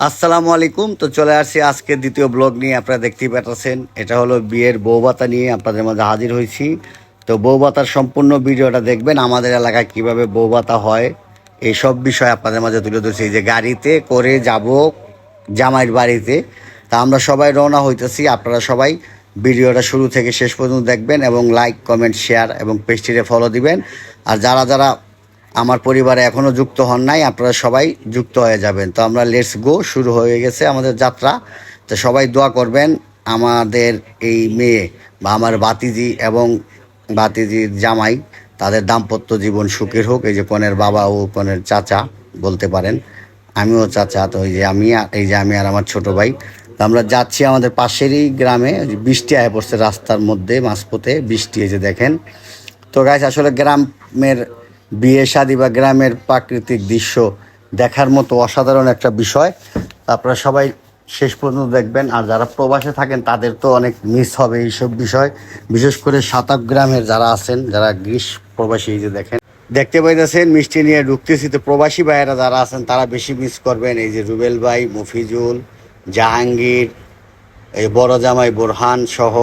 আসসালামু আলাইকুম। তো চলে আসছি আজকে দ্বিতীয় ব্লগ নিয়ে। আপনারা দেখতেই পাচ্ছেন, এটা হলো বিয়ের বউভাতা নিয়ে আপনাদের মাঝে হাজির হয়েছি। তো বউভাতার সম্পূর্ণ ভিডিওটা দেখবেন, আমাদের এলাকায় কিভাবে বউভাতা হয় এই সব বিষয় আপনাদের মাঝে তুলে ধরছি। এই যে গাড়িতে করে যাব জামাইয়ের বাড়িতে, তা আমরা সবাই রওনা হইতেছি। আপনারা সবাই ভিডিওটা শুরু থেকে শেষ পর্যন্ত দেখবেন এবং লাইক, কমেন্ট, শেয়ার এবং পেজটিতে ফলো দিবেন। আর যারা যারা আমার পরিবারে এখনও যুক্ত হন নাই, আপনারা সবাই যুক্ত হয়ে যাবেন। তো আমরা লেটস গো, শুরু হয়ে গেছে আমাদের যাত্রা। তো সবাই দোয়া করবেন আমাদের এই মেয়ে বা আমার ভাতিজি এবং ভাতিজির জামাই, তাদের দাম্পত্য জীবন সুখের হোক। এই যে কনের বাবা ও কনের চাচা বলতে পারেন, আমিও চাচা। তো এই যে আমি আর আমার ছোট ভাই। তো আমরা যাচ্ছি আমাদের পাশেরই গ্রামে। বৃষ্টি আয় পড়ছে রাস্তার মধ্যে, মাঝপথে বৃষ্টি, এই যে দেখেন। তো গাইস, আসলে গ্রামের বিয়ে শাদী বা গ্রামের প্রাকৃতিক দৃশ্য দেখার মতো অসাধারণ একটা বিষয়। আপনারা সবাই শেষ পর্যন্ত দেখবেন। আর যারা প্রবাসে থাকেন তাদের তো অনেক মিস হবে এইসব বিষয়, বিশেষ করে সাতাক গ্রামের যারা আছেন, যারা গ্রীষ প্রবাসী। এই যে দেখেন, দেখতে পাইতেছেন মিষ্টি নিয়ে ঢুকতেছি। তো প্রবাসী ভাইয়েরা যারা আছেন তারা বেশি মিস করবেন। এই যে রুবেল ভাই, মফিজুল, জাহাঙ্গীর, এই বড় জামাই বোরহান সহ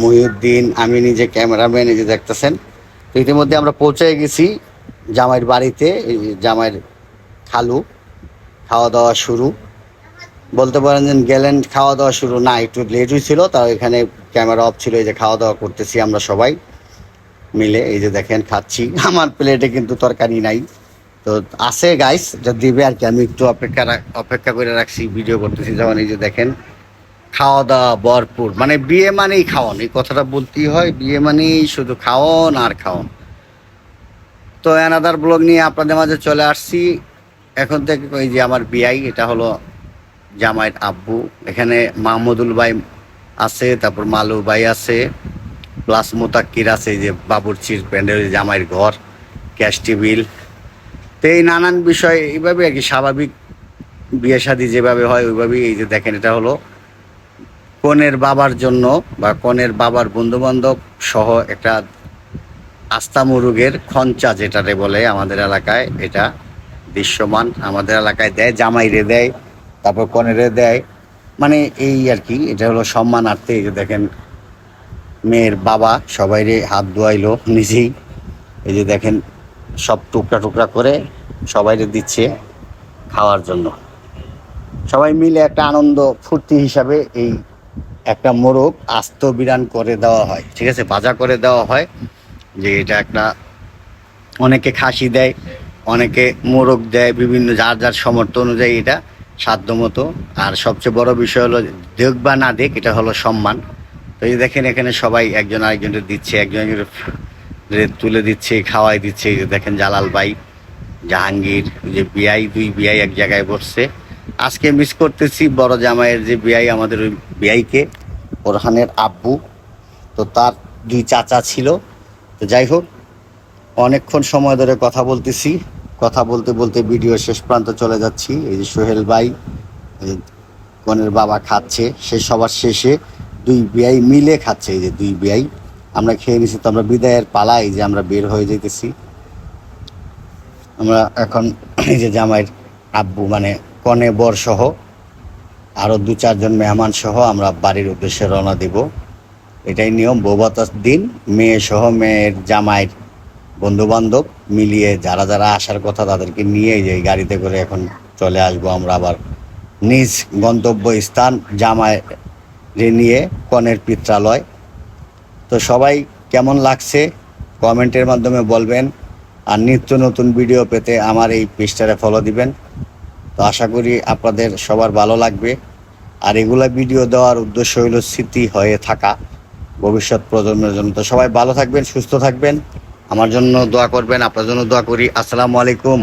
মহিউদ্দিন, আমি নিজে ক্যামেরাম্যান। এই যে দেখতেছেন, তো ইতিমধ্যে আমরা পৌঁছে গেছি জামাইয়ের বাড়িতে। এই জামাইয়ের খালু, খাওয়া দাওয়া শুরু বলতে পারেন যে গেলেন, খাওয়া দাওয়া শুরু না, একটু লেট হয়েছিল, তাও এখানে ক্যামেরা অফ ছিল। এই যে খাওয়া দাওয়া করতেছি আমরা সবাই মিলে। এই যে দেখেন খাচ্ছি, আমার প্লেটে কিন্তু তরকারি নাই, তো আছে গাইস, যা দিবে আর কি। আমি একটু অপেক্ষা করে রাখছি, ভিডিও করতেছি যখন। এই যে দেখেন খাওয়া দাওয়া ভরপুর, মানে বিয়ে মানেই খাওয়ান, এই কথাটা বলতেই হয়। বিয়ে মানেই শুধু খাওয়ান আর খাওয়ান। তো অ্যানাদার ব্লগ নিয়ে আপনাদের মাঝে চলে আসছি এখন থেকে। ওই যে আমার বিআই, এটা হলো জামাইয়ের আব্বু। এখানে মাহমুদুল ভাই আছে, তারপর মালু ভাই আছে, প্লাস মোতাক্কির আছে। এই যে বাবুর্চির প্যান্ডেল, জামাইয়ের ঘর, ক্যাশ টেবিল। তো এই নানান বিষয় এইভাবে আর কি, স্বাভাবিক বিয়ে শাদী যেভাবে হয় ওইভাবেই। এই যে দেখেন, এটা হলো কনের বাবার জন্য বা কনের বাবার বন্ধুবান্ধব সহ একটা আস্থা মুরুগের খঞ্চা, যেটারে বলে আমাদের এলাকায়। এটা দৃশ্যমান আমাদের এলাকায় দেয়, জামাইরে দেয়, তারপর কনেরে দেয়, মানে এই আর কি। এটা হলো সম্মানার্থে। এই যে দেখেন মেয়ের বাবা সবাইরে হাত ধোয়াইলো নিজেই। এই যে দেখেন সব টুকরা টুকরা করে সবাইরে দিচ্ছে খাওয়ার জন্য। সবাই মিলে একটা আনন্দ ফুর্তি হিসাবে এই একটা মোরগ আস্ত বিরান করে দেওয়া হয়, ঠিক আছে, ভাজা করে দেওয়া হয়। যে এটা একটা, অনেকে খাসি দেয়, অনেকে মোরগ দেয়, বিভিন্ন যার যার সামর্থ্য অনুযায়ী এটা সাধ্য মতো। আর সবচেয়ে বড় বিষয় হলো দেখ বা না দেখ, এটা হলো সম্মান। তো এই দেখেন এখানে সবাই একজন আরেকজনের দিচ্ছে, একজন তুলে দিচ্ছে, খাওয়াই দিচ্ছে। এই যে দেখেন জালাল ভাই, জাহাঙ্গীর, যে বিআই, দুই বিআই এক জায়গায় বসছে। আজকে মিস করতেছি বড় জামাইয়ের যে বিআই, আমাদের ওই বিআইকে, ওরহানের আব্বু। তো তার দুই চাচা ছিল। তো যাই হোক, অনেকক্ষণ সময় ধরে কথা বলতেছি, কথা বলতে বলতে ভিডিও শেষ প্রান্ত চলে যাচ্ছি। এই যে সোহেল ভাই, কনের বাবা খাচ্ছে, সে সবার শেষে দুই বিআই মিলে খাচ্ছে। এই যে দুই বিআই, আমরা খেয়ে নিছি। তো আমরা বিদায়ের পালা, এই যে আমরা বের হয়ে যেতেছি। আমরা এখন এই যে জামাইয়ের আব্বু মানে কনে বর সহ আরও দু চারজন মেহমান সহ আমরা বাড়ির উদ্দেশ্যে রওনা দিব। এটাই নিয়ম। বৌভাতার দিন মেয়ে সহ মেয়ের জামাইয়ের বন্ধুবান্ধব মিলিয়ে যারা যারা আসার কথা তাদেরকে নিয়ে যে গাড়িতে করে এখন চলে আসবো আমরা আবার নিজ গন্তব্য স্থান, জামাইরে নিয়ে কনের পিত্রালয়। তো সবাই কেমন লাগছে কমেন্টের মাধ্যমে বলবেন। আর নিত্য নতুন ভিডিও পেতে আমার এই পেজটারে ফলো দিবেন। তো আশা করি আপনাদের সবার ভালো লাগবে। আর এগুলা ভিডিও দেওয়ার উদ্দেশ্য হইল স্মৃতি হয়ে থাকা ভবিষ্যৎ প্রজন্মের জন্য। তো সবাই ভালো থাকবেন, সুস্থ থাকবেন, আমার জন্য দোয়া করবেন, আপনার জন্য দোয়া করি। আসসালামু আলাইকুম।